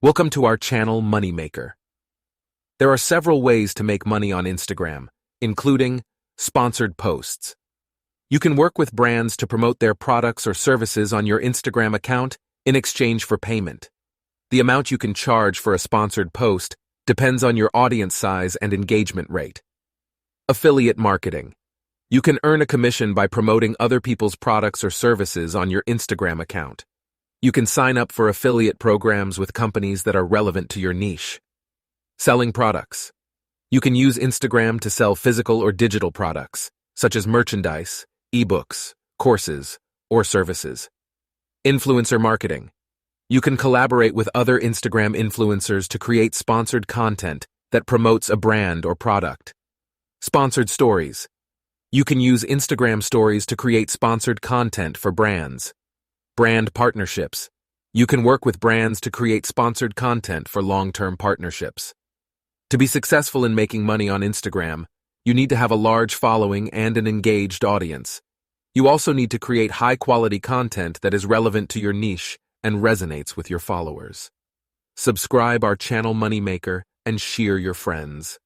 Welcome to our channel Moneymaker. There are several ways to make money on Instagram, including sponsored posts. You can work with brands to promote their products or services on your Instagram account in exchange for payment. The amount you can charge for a sponsored post depends on your audience size and engagement rate. Affiliate marketing. You can earn a commission by promoting other people's products or services on your Instagram account. You can sign up for affiliate programs with companies that are relevant to your niche. Selling products. You can use Instagram to sell physical or digital products, such as merchandise, ebooks, courses, or services. Influencer marketing. You can collaborate with other Instagram influencers to create sponsored content that promotes a brand or product. Sponsored stories. You can use Instagram stories to create sponsored content for brands. Brand partnerships. You can work with brands to create sponsored content for long-term partnerships. To be successful in making money on Instagram, you need to have a large following and an engaged audience. You also need to create high-quality content that is relevant to your niche and resonates with your followers. Subscribe our channel Moneymaker and share your friends.